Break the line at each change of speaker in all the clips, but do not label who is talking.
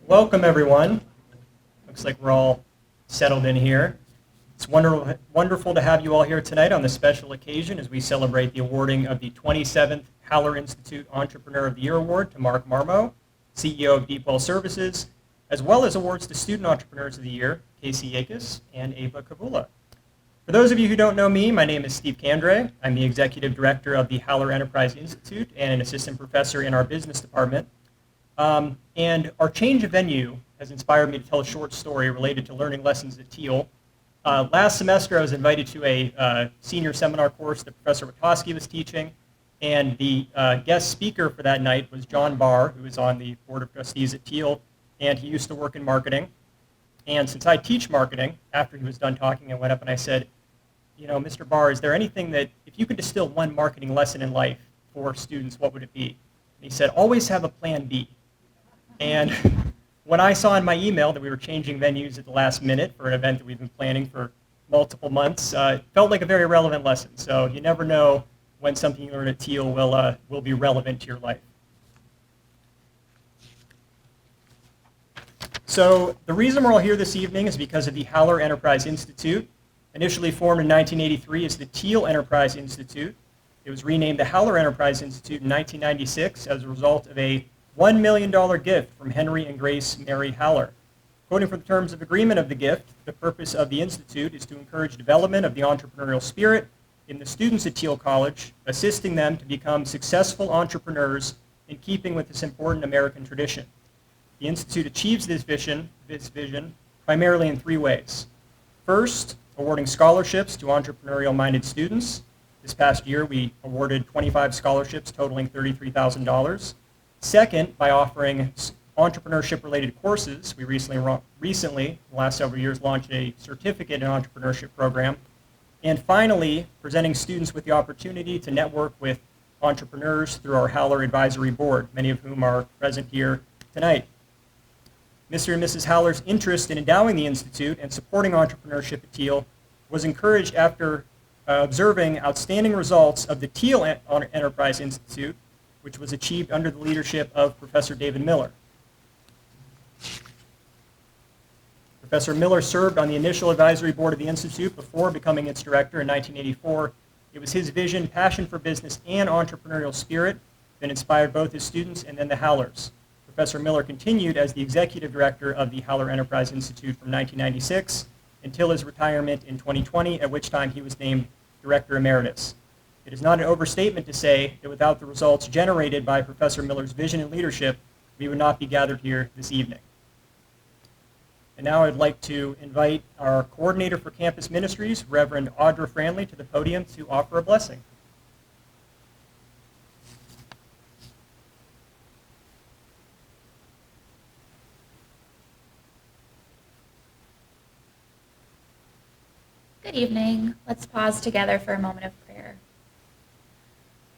Welcome, everyone. Looks like we're all settled in here. It's wonderful to have you all here tonight on this special occasion as we celebrate the awarding of the 27th Haller Institute Entrepreneur of the Year Award to Mark Marmo, CEO of Deepwell Services, as well as awards to Student Entrepreneurs of the Year, Casey Yacos and Ava Kavulla. For those of you who don't know me, my name is Steve Candre. I'm the Executive Director of the Haller Enterprise Institute and an Assistant Professor in our Business Department. And our change of venue has inspired me to tell a short story related to learning lessons at Thiel. Last semester, I was invited to a senior seminar course that Professor Witowski was teaching, and the guest speaker for that night was John Barr, who is on the Board of Trustees at Thiel, and he used to work in marketing. And since I teach marketing, after he was done talking, I went up and I said, you know, Mr. Barr, is there anything that, if you could distill one marketing lesson in life for students, what would it be? And he said, always have a plan B. And when I saw in my email that we were changing venues at the last minute for an event that we've been planning for multiple months, it felt like a very relevant lesson. So you never know when something you learn at Thiel will be relevant to your life. So the reason we're all here this evening is because of the Haller Enterprise Institute. Initially formed in 1983 as the Thiel Enterprise Institute. It was renamed the Haller Enterprise Institute in 1996 as a result of a $1 million gift from Henry and Grace Mary Haller. Quoting from the terms of agreement of the gift, the purpose of the Institute is to encourage development of the entrepreneurial spirit in the students at Thiel College, assisting them to become successful entrepreneurs in keeping with this important American tradition. The Institute achieves this vision primarily in three ways. First, awarding scholarships to entrepreneurial-minded students. This past year, we awarded 25 scholarships totaling $33,000. Second, by offering entrepreneurship-related courses. We recently, in the last several years, launched a certificate in entrepreneurship program. And finally, presenting students with the opportunity to network with entrepreneurs through our Haller Advisory Board, many of whom are present here tonight. Mr. and Mrs. Haller's interest in endowing the Institute and supporting entrepreneurship at Thiel was encouraged after observing outstanding results of the Thiel Enterprise Institute, which was achieved under the leadership of Professor David Miller. Professor Miller served on the initial advisory board of the Institute before becoming its director in 1984. It was his vision, passion for business, and entrepreneurial spirit that inspired both his students and then the Hallers. Professor Miller continued as the executive director of the Haller Enterprise Institute from 1996 until his retirement in 2020, at which time he was named Director Emeritus. It is not an overstatement to say that without the results generated by Professor Miller's vision and leadership, we would not be gathered here this evening. And now I'd like to invite our coordinator for campus ministries, Reverend Audra Franley, to the podium to offer a blessing.
Good evening. Let's pause together for a moment of prayer.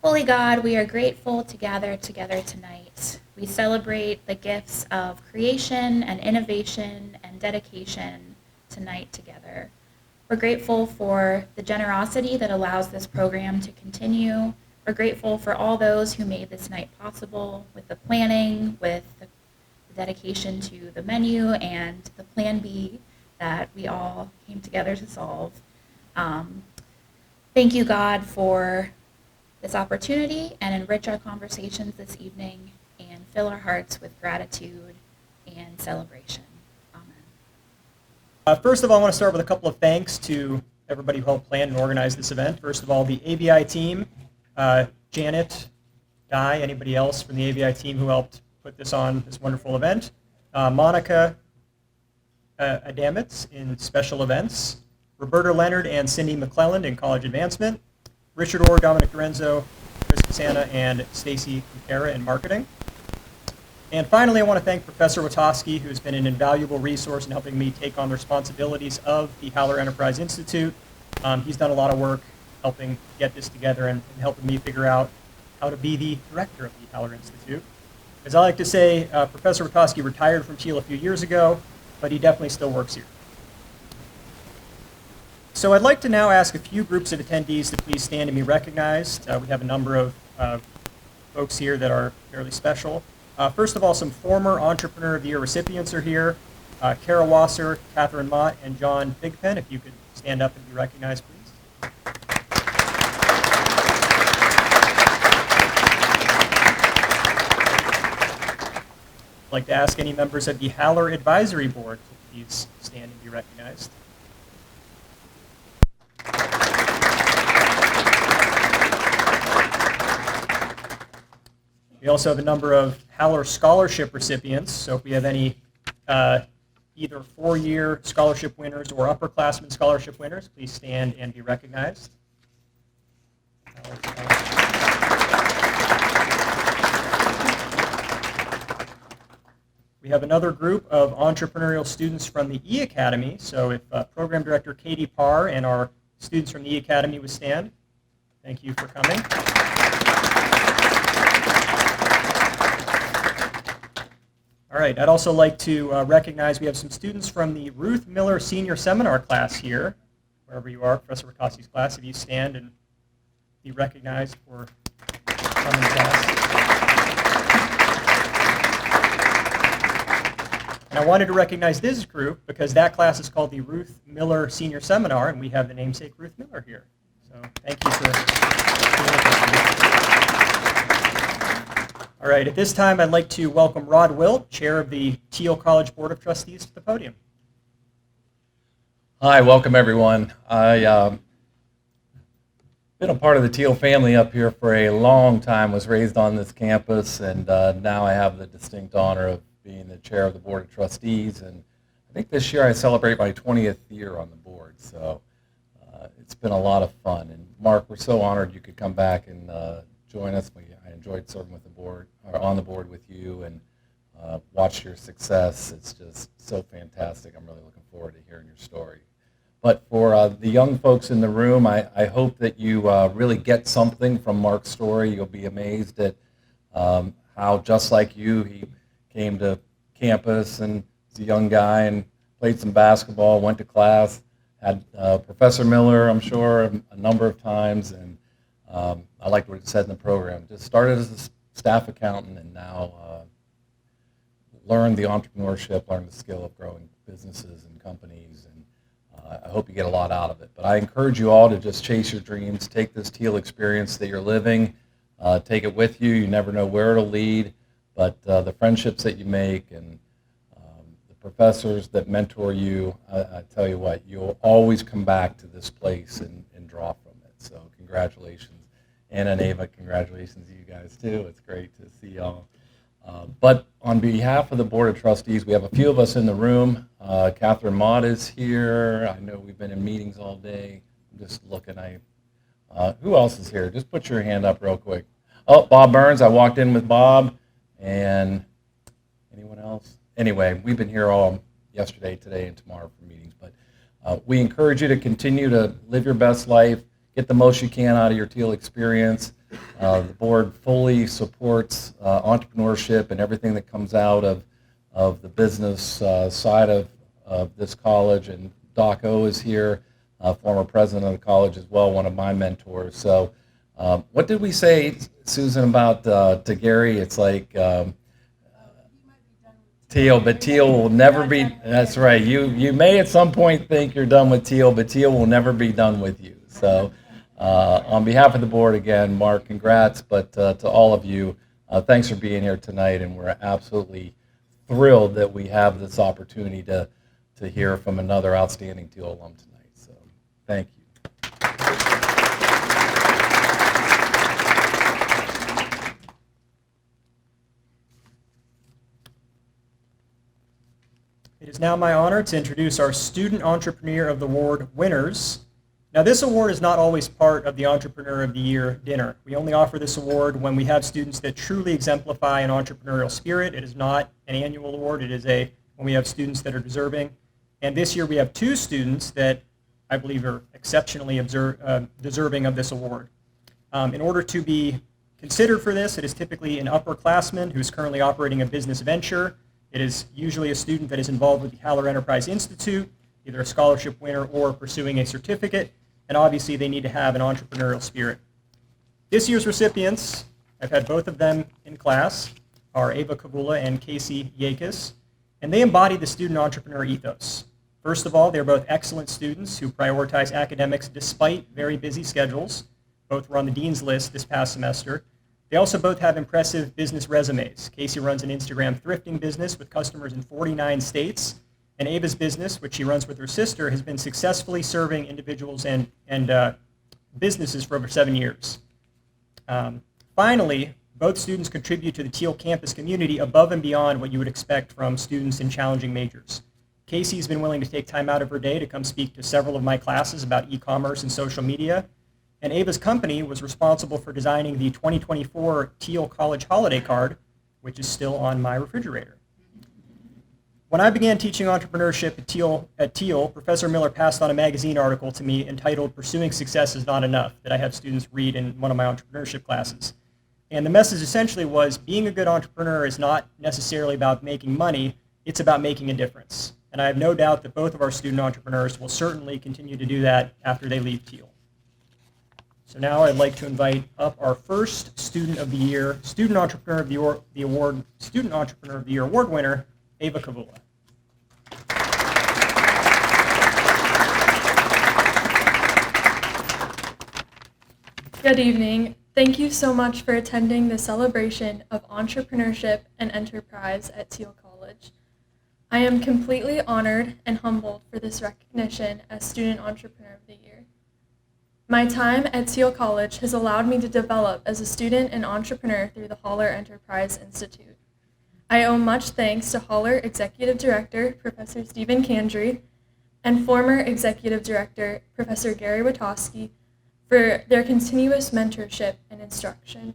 Holy God, we are grateful to gather together tonight. We celebrate the gifts of creation and innovation and dedication tonight together. We're grateful for the generosity that allows this program to continue. We're grateful for all those who made this night possible with the planning, with the dedication to the menu and the Plan B that we all came together to solve. Thank you, God, for this opportunity, and enrich our conversations this evening and fill our hearts with gratitude and celebration. Amen.
First of all, I want to start with a couple of thanks to everybody who helped plan and organize this event. First of all, the AVI team, Janet, Guy, anybody else from the AVI team who helped put this on, this wonderful event. Monica Adamitz in special events. Roberta Leonard and Cindy McClelland in college advancement. Richard Orr, Dominic Lorenzo, Chris Casana, and Stacy Kucara in marketing. And finally, I want to thank Professor Witowski, who has been an invaluable resource in helping me take on the responsibilities of the Haller Enterprise Institute. He's done a lot of work helping get this together and helping me figure out how to be the director of the Haller Institute. As I like to say, Professor Witowski retired from Thiel a few years ago, but he definitely still works here. So I'd like to now ask a few groups of attendees to please stand and be recognized. We have a number of folks here that are fairly special. First of all, some former Entrepreneur of the Year recipients are here. Kara Wasser, Catherine Mott, and John Bigpen. If you could stand up and be recognized, please. I'd like to ask any members of the Haller Advisory Board to please stand and be recognized. We also have a number of Haller Scholarship recipients, so if we have any either four-year scholarship winners or upperclassmen scholarship winners, please stand and be recognized. We have another group of entrepreneurial students from the E Academy, so if Program Director Katie Parr and our students from the E Academy would stand. Thank you for coming. All right, I'd also like to recognize we have some students from the Ruth Miller Senior Seminar class here, wherever you are, Professor Ricasi's class. If you stand and be recognized for coming to class. And I wanted to recognize this group because that class is called the Ruth Miller Senior Seminar, and we have the namesake Ruth Miller here. So thank you for being with us. All right, at this time, I'd like to welcome Rod Wilt, Chair of the Thiel College Board of Trustees, to the podium.
Hi, welcome everyone. I've been a part of the Thiel family up here for a long time, was raised on this campus, and now I have the distinct honor of being the Chair of the Board of Trustees, and I think this year I celebrate my 20th year on the board, so it's been a lot of fun. And Mark, we're so honored you could come back and join us. I enjoyed serving with the board, or on the board with you, and watched your success. It's just so fantastic. I'm really looking forward to hearing your story. But for the young folks in the room, I hope that you really get something from Mark's story. You'll be amazed at how, just like you, he came to campus and was a young guy and played some basketball, went to class, had Professor Miller, I'm sure, a number of times, and I liked what it said in the program. Just started as a staff accountant and now learned the entrepreneurship, learned the skill of growing businesses and companies, and I hope you get a lot out of it. But I encourage you all to just chase your dreams, take this Thiel experience that you're living, take it with you. You never know where it'll lead, but the friendships that you make and the professors that mentor you, I tell you what, you'll always come back to this place and draw from it. So congratulations. Anna and Ava, congratulations to you guys too. It's great to see y'all. But on behalf of the Board of Trustees, we have a few of us in the room. Catherine Mott is here. I know we've been in meetings all day. I'm just looking. Who else is here? Just put your hand up real quick. Oh, Bob Burns. I walked in with Bob. And anyone else? Anyway, we've been here all yesterday, today, and tomorrow for meetings. But we encourage you to continue to live your best life. Get the most you can out of your Thiel experience. The board fully supports entrepreneurship and everything that comes out of the business side of this college. And Doc O is here, former president of the college as well, one of my mentors. So what did we say, Susan, about to Gary? It's like Thiel, but Thiel will never be, that's right. You may at some point think you're done with Thiel, but Thiel will never be done with you. So on behalf of the board, again, Mark, congrats, but to all of you, thanks for being here tonight, and we're absolutely thrilled that we have this opportunity to hear from another outstanding Thiel alum tonight. So thank you.
It is now my honor to introduce our Student Entrepreneur of the Award winners. Now, this award is not always part of the Entrepreneur of the Year dinner. We only offer this award when we have students that truly exemplify an entrepreneurial spirit. It is not an annual award. It is when we have students that are deserving. And this year we have two students that I believe are exceptionally deserving of this award. In order to be considered for this, it is typically an upperclassman who's currently operating a business venture. It is usually a student that is involved with the Haller Enterprise Institute, either a scholarship winner or pursuing a certificate. And obviously they need to have an entrepreneurial spirit. This year's recipients, I've had both of them in class. are Ava Kavulla and Casey Yacos, and they embody the student entrepreneur ethos. First of all, they're both excellent students who prioritize academics despite very busy schedules. Both were on the dean's list this past semester. They also both have impressive business resumes. Casey runs an Instagram thrifting business with customers in 49 states, and Ava's business, which she runs with her sister, has been successfully serving individuals and businesses for over 7 years. Finally, both students contribute to the Thiel campus community above and beyond what you would expect from students in challenging majors. Casey's been willing to take time out of her day to come speak to several of my classes about e-commerce and social media. And Ava's company was responsible for designing the 2024 Thiel College holiday card, which is still on my refrigerator. When I began teaching entrepreneurship at Thiel, Professor Miller passed on a magazine article to me entitled "Pursuing Success is Not Enough" that I have students read in one of my entrepreneurship classes. And the message essentially was, being a good entrepreneur is not necessarily about making money, it's about making a difference. And I have no doubt that both of our student entrepreneurs will certainly continue to do that after they leave Thiel. So now I'd like to invite up our first Student of the Year, Student Entrepreneur of the Year award winner, Ava Kavulla.
Good evening. Thank you so much for attending the celebration of entrepreneurship and enterprise at Thiel College. I am completely honored and humbled for this recognition as Student Entrepreneur of the Year. My time at Thiel College has allowed me to develop as a student and entrepreneur through the Holler Enterprise Institute. I owe much thanks to Holler Executive Director, Professor Stephen Kandry, and former Executive Director, Professor Gary Witowski, for their continuous mentorship and instruction.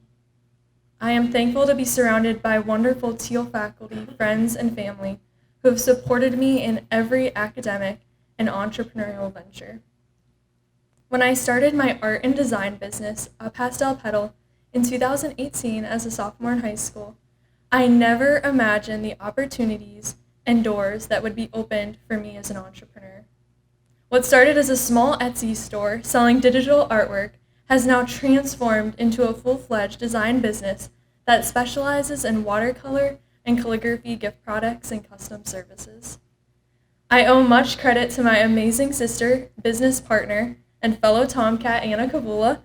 I am thankful to be surrounded by wonderful Thiel faculty, friends, and family who have supported me in every academic and entrepreneurial venture. When I started my art and design business, A Pastel Petal, in 2018 as a sophomore in high school, I never imagined the opportunities and doors that would be opened for me as an entrepreneur. What started as a small Etsy store selling digital artwork has now transformed into a full-fledged design business that specializes in watercolor and calligraphy gift products and custom services. I owe much credit to my amazing sister, business partner, and fellow Tomcat Anna Kavulla,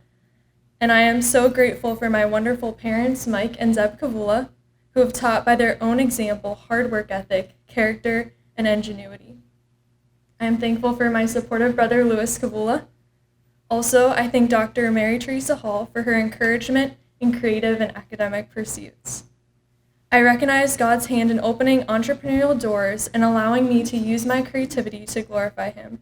and I am so grateful for my wonderful parents, Mike and Zeb Kavulla, who have taught by their own example hard work ethic, character, and ingenuity. I am thankful for my supportive brother, Louis Kavulla. Also, I thank Dr. Mary Teresa Hall for her encouragement in creative and academic pursuits. I recognize God's hand in opening entrepreneurial doors and allowing me to use my creativity to glorify Him.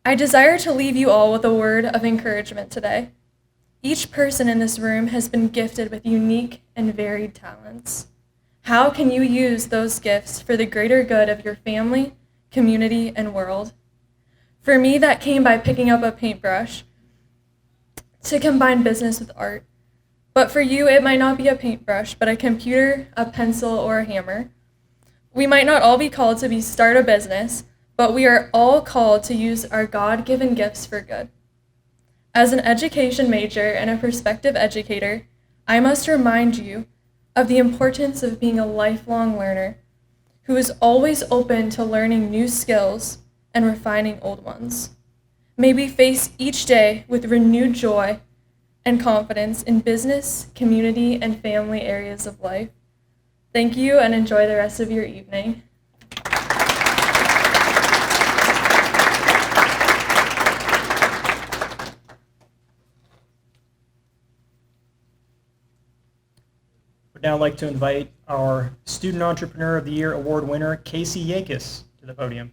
I desire to leave you all with a word of encouragement today. Each person in this room has been gifted with unique and varied talents. How can you use those gifts for the greater good of your family, community, and world? For me, that came by picking up a paintbrush to combine business with art. But for you, it might not be a paintbrush, but a computer, a pencil, or a hammer. We might not all be called to start a business, but we are all called to use our God-given gifts for good. As an education major and a prospective educator, I must remind you of the importance of being a lifelong learner who is always open to learning new skills and refining old ones. May we face each day with renewed joy and confidence in business, community, and family areas of life. Thank you and enjoy the rest of your evening.
Would now like to invite our Student Entrepreneur of the Year award winner, Casey Yacos, to the podium.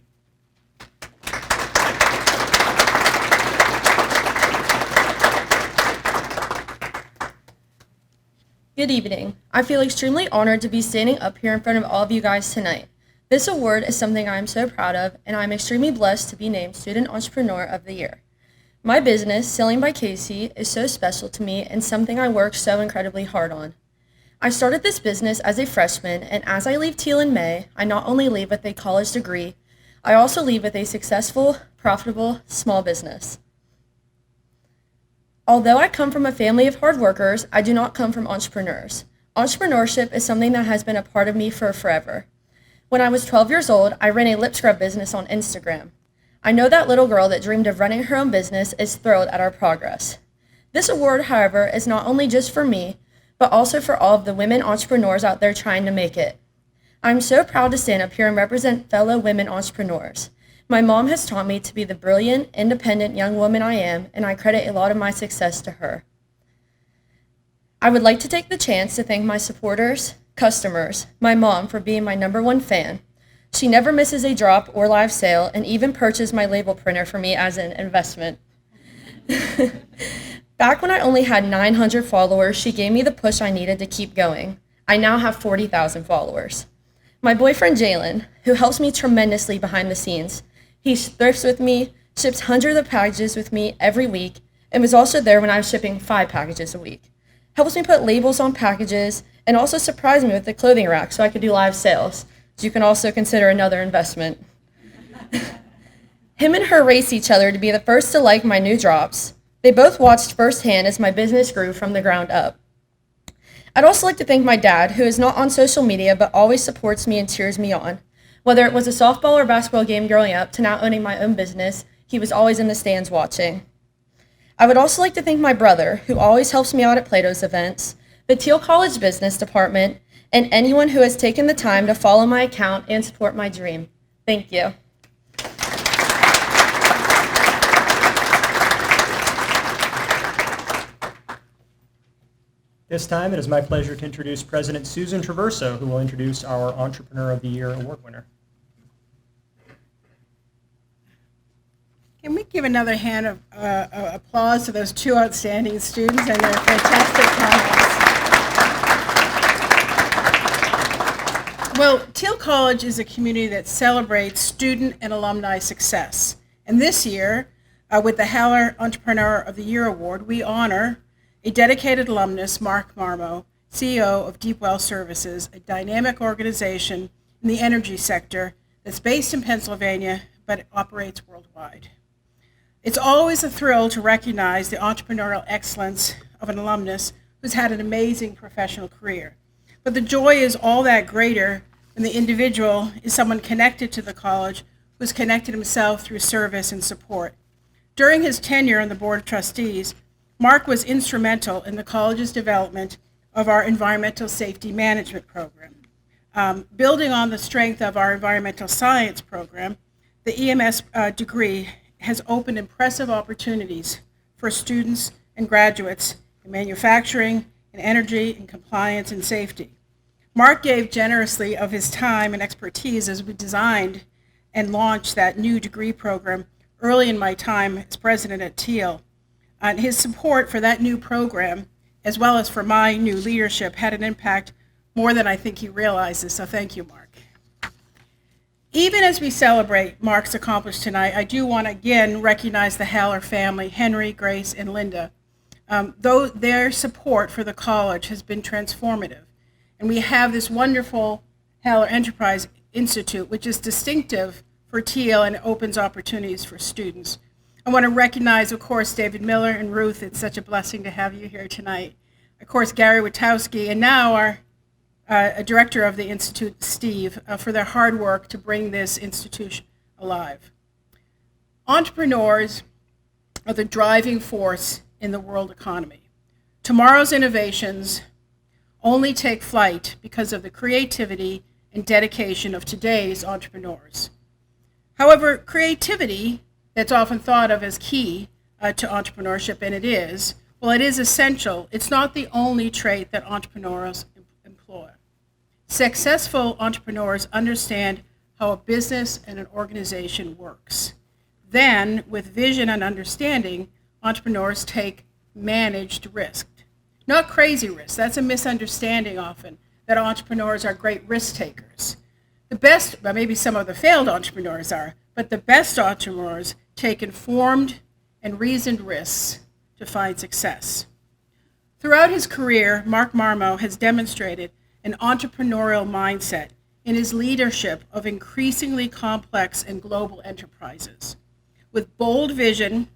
Good evening. I feel extremely honored to be standing up here in front of all of you guys tonight. This award is something I am so proud of, and I'm extremely blessed to be named Student Entrepreneur of the Year. My business, Selling by Casey, is so special to me and something I worked so incredibly hard on. I started this business as a freshman, and as I leave Thiel in May, I not only leave with a college degree, I also leave with a successful, profitable, small business. Although I come from a family of hard workers, I do not come from entrepreneurs. Entrepreneurship is something that has been a part of me for forever. When I was 12 years old, I ran a lip scrub business on Instagram. I know that little girl that dreamed of running her own business is thrilled at our progress. This award, however, is not only just for me, but also for all of the women entrepreneurs out there trying to make it. I'm so proud to stand up here and represent fellow women entrepreneurs. My mom has taught me to be the brilliant, independent young woman I am, and I credit a lot of my success to her. I would like to take the chance to thank my supporters, customers, my mom for being my #1 fan. She never misses a drop or live sale and even purchased my label printer for me as an investment. Back when I only had 900 followers, she gave me the push I needed to keep going. I now have 40,000 followers. My boyfriend Jalen, who helps me tremendously behind the scenes, he thrifts with me, ships hundreds of packages with me every week, and was also there when I was shipping 5 packages a week. Helps me put labels on packages, and also surprised me with the clothing rack so I could do live sales, which you can also consider another investment. Him and her race each other to be the first to like my new drops. They both watched firsthand as my business grew from the ground up. I'd also like to thank my dad, who is not on social media but always supports me and cheers me on. Whether it was a softball or basketball game growing up to now owning my own business, he was always in the stands watching. I would also like to thank my brother, who always helps me out at Plato's events, the Thiel College Business Department, and anyone who has taken the time to follow my account and support my dream. Thank you.
This time, it is my pleasure to introduce President Susan Traverso, who will introduce our Entrepreneur of the Year award winner.
Can we give another hand of applause to those 2 outstanding students and their fantastic comments? Well, Thiel College is a community that celebrates student and alumni success. And this year, with the Haller Entrepreneur of the Year Award, we honor a dedicated alumnus, YearMark Marmo, CEO of Deepwell Services, a dynamic organization in the energy sector that's based in Pennsylvania but operates worldwide. It's always a thrill to recognize the entrepreneurial excellence of an alumnus who's had an amazing professional career. But the joy is all that greater when the individual is someone connected to the college who's connected himself through service and support. During his tenure on the Board of Trustees, Mark was instrumental in the college's development of our environmental safety management program. Building on the strength of our environmental science program, the EMS degree has opened impressive opportunities for students and graduates in manufacturing, in energy, in compliance, and safety. Mark gave generously of his time and expertise as we designed and launched that new degree program early in my time as president at Thiel. And his support for that new program, as well as for my new leadership, had an impact more than I think he realizes, so thank you, Mark. Even as we celebrate Mark's accomplishments tonight, I do want to again recognize the Haller family, Henry, Grace, and Linda. Though their support for the college has been transformative. And we have this wonderful Haller Enterprise Institute, which is distinctive for Thiel and opens opportunities for students. I want to recognize, of course, David Miller and Ruth. It's such a blessing to have you here tonight. Of course, Gary Witowski, and now our director of the Institute, Steve, for their hard work to bring this institution alive. Entrepreneurs are the driving force in the world economy. Tomorrow's innovations only take flight because of the creativity and dedication of today's entrepreneurs. However, creativity that's often thought of as key to entrepreneurship, and it is, well, it is essential. It's not the only trait that entrepreneurs employ. Successful entrepreneurs understand how a business and an organization works. Then, with vision and understanding, entrepreneurs take managed risk. Not crazy risk. That's a misunderstanding often, that entrepreneurs are great risk takers. The best, well, maybe some of the failed entrepreneurs are, but the best entrepreneurs take informed and reasoned risks to find success. Throughout his career, Mark Marmo has demonstrated an entrepreneurial mindset in his leadership of increasingly complex and global enterprises. With bold vision,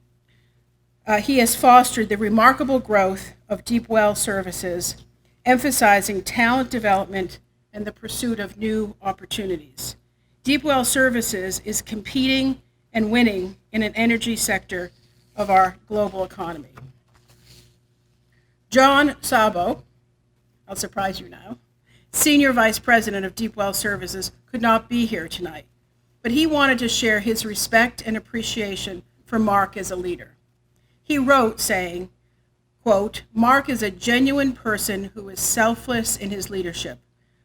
he has fostered the remarkable growth of Deepwell Services emphasizing talent development and the pursuit of new opportunities. Deepwell Services is competing and winning in an energy sector of our global economy. John Sabo, I'll surprise you now, Senior Vice President of Deepwell Services, could not be here tonight, but he wanted to share his respect and appreciation for Mark as a leader. He wrote saying, quote, "Mark is a genuine person who is selfless in his leadership.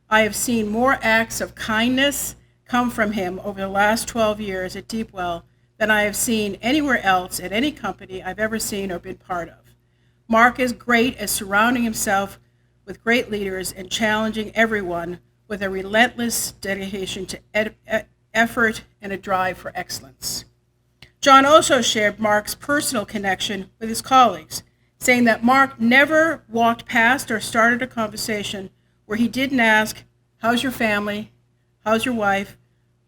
I have seen more acts of kindness come from him over the last 12 years at Deepwell than I have seen anywhere else at any company I've ever seen or been part of. Mark is great at surrounding himself with great leaders and challenging everyone with a relentless dedication to effort and a drive for excellence." John also shared Mark's personal connection with his colleagues, saying that Mark never walked past or started a conversation where he didn't ask, "How's your family? How's your wife?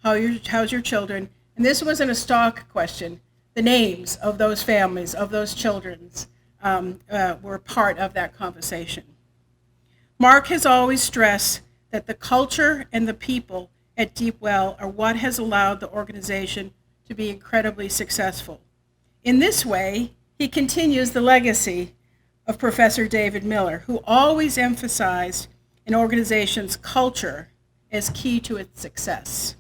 How's your children?" And this wasn't a stock question. The names of those families, of those children, were part of that conversation. Mark has always stressed that the culture and the people at Deepwell are what has allowed the organization to be incredibly successful. In this way, he continues the legacy of Professor David Miller, who always emphasized an organization's culture as key to its success.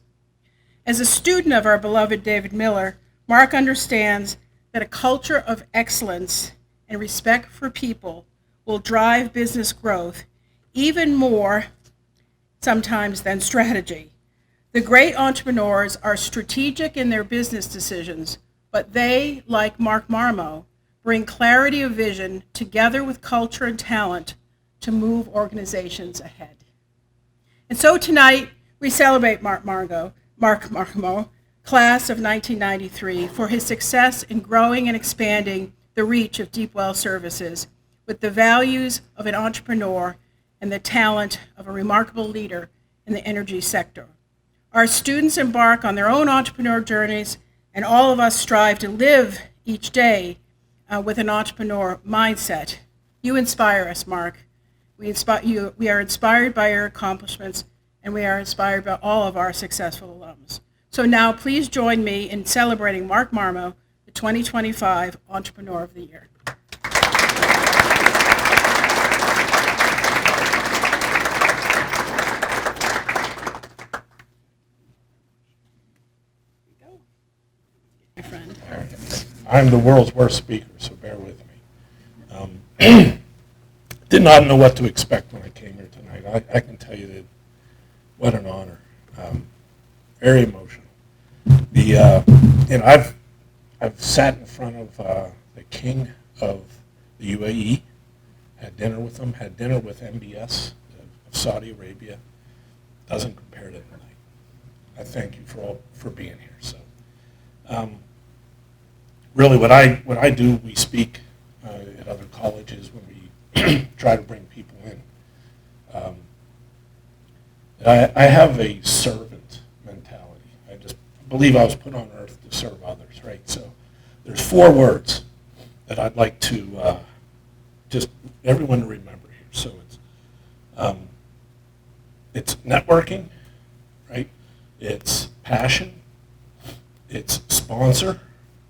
As a student of our beloved David Miller, Mark understands that a culture of excellence and respect for people will drive business growth even more sometimes than strategy. The great entrepreneurs are strategic in their business decisions, but they, like Mark Marmo, bring clarity of vision together with culture and talent to move organizations ahead. And so tonight, we celebrate Mark Marmo, class of 1993, for his success in growing and expanding the reach of Deepwell Services with the values of an entrepreneur and the talent of a remarkable leader in the energy sector. Our students embark on their own entrepreneur journeys, and all of us strive to live each day with an entrepreneur mindset. You inspire us, Mark. We are inspired by your accomplishments, and we are inspired by all of our successful alums. So now please join me in celebrating Mark Marmo, the 2025 Entrepreneur of the Year. My friend.
I'm the world's worst speaker, so bear with me. Did not know what to expect when I came here tonight. I can tell you that what an honor. Very emotional. I've sat in front of the king of the UAE, had dinner with him, had dinner with MBS of Saudi Arabia. Doesn't compare to tonight. I thank you for being here. So, really, what I do, we speak at other colleges when we try to bring people in. I have a servant mentality. I just believe I was put on earth to serve others, right? So there's 4 words that I'd like to just everyone to remember here. So it's networking, right? It's passion, it's sponsor,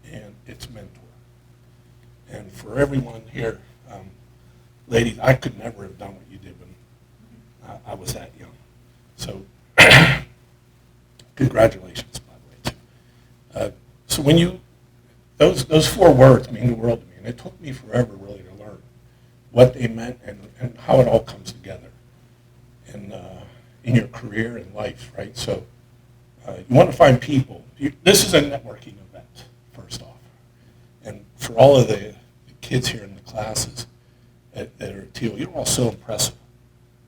and it's mentor. And for everyone here, ladies, I could never have done what you did when I was that young. So congratulations, by the way, too. So when you, those 4 words mean the world to me, and it took me forever really to learn what they meant and how it all comes together in your career and life, right? So you want to find people. This is a networking event, first off. And for all of the kids here in the classes that are at Thiel, you're all so impressive.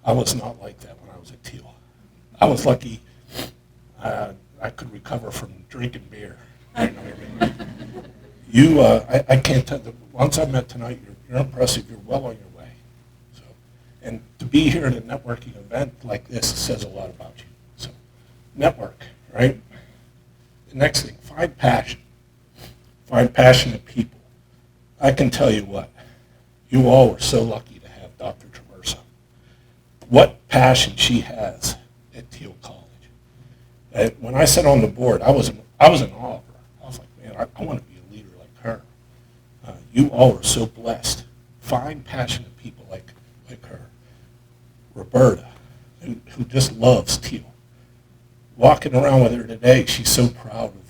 I was not like that when I was at Thiel. I was lucky I could recover from drinking beer. You, I can't tell. Once I met tonight, you're impressive. You're well on your way. So, and to be here at a networking event like this says a lot about you. So, network, right? The next thing, find passion. Find passionate people. I can tell you what, you all were so lucky to have Dr. Traverso. what passion she has at Thiel College. When I sat on the board, I was in awe of her. I was like, man, I want to be a leader like her. You all are so blessed. Find passionate people like her. Roberta, who just loves Thiel. Walking around with her today, she's so proud of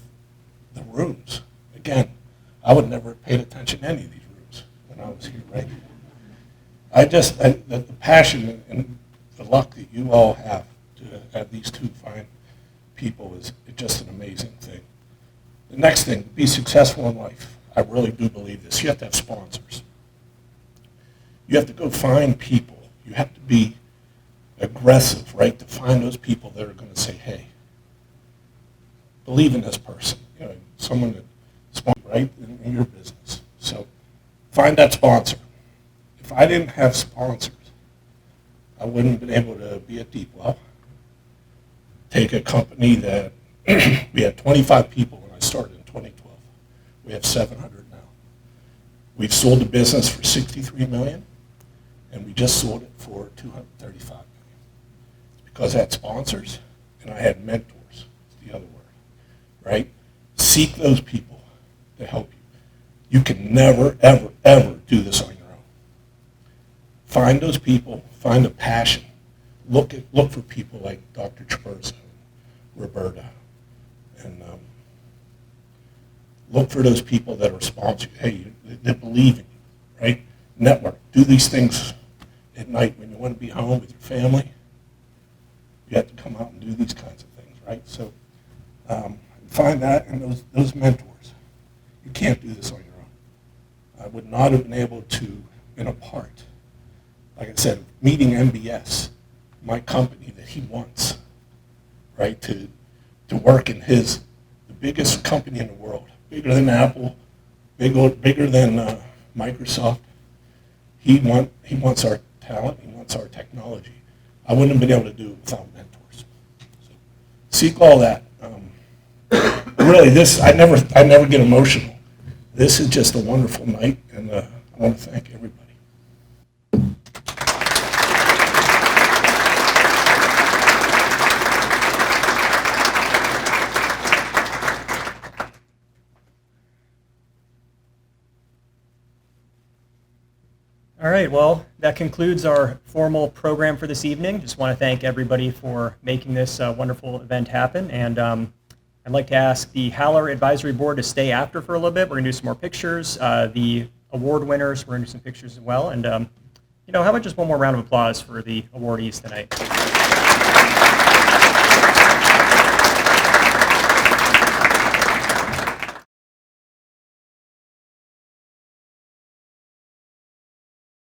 the rooms. Again, I would never have paid attention to any of these rooms when I was here, right? The passion and the luck that you all have to have these two fine people is just an amazing thing. The next thing, be successful in life. I really do believe this. You have to have sponsors. You have to go find people. You have to be aggressive, right, to find those people that are going to say, hey, believe in this person, someone that sponsors, right, in your business. So find that sponsor. If I didn't have sponsors, I wouldn't have been able to be at Deepwell. Take a company that we had 25 people when I started in 2012. We have 700 now. We've sold the business for $63 million, and we just sold it for $235 million. It's because I had sponsors and I had mentors. It's the other word, right? Seek those people to help you. You can never, ever, ever do this on your own. Find those people. Find a passion. Look for people like Dr. Traverso, Roberta, and look for those people that are sponsoring. Hey, they believe in you, right? Network. Do these things at night when you want to be home with your family. You have to come out and do these kinds of things, right? So find that and those mentors. You can't do this on your own. I would not have been able to, in a part, like I said, meeting MBS, my company that he wants, right, to work in the biggest company in the world, bigger than Apple, bigger than Microsoft. He wants our talent, he wants our technology. I wouldn't have been able to do it without mentors. So seek all that. Really, I never get emotional. This is just a wonderful night, and I want to thank everybody.
All right, well, that concludes our formal program for this evening. Just want to thank everybody for making this wonderful event happen. And I'd like to ask the Haller Advisory Board to stay after for a little bit. We're going to do some more pictures. The award winners, we're going to do some pictures as well. And, how about just one more round of applause for the awardees tonight?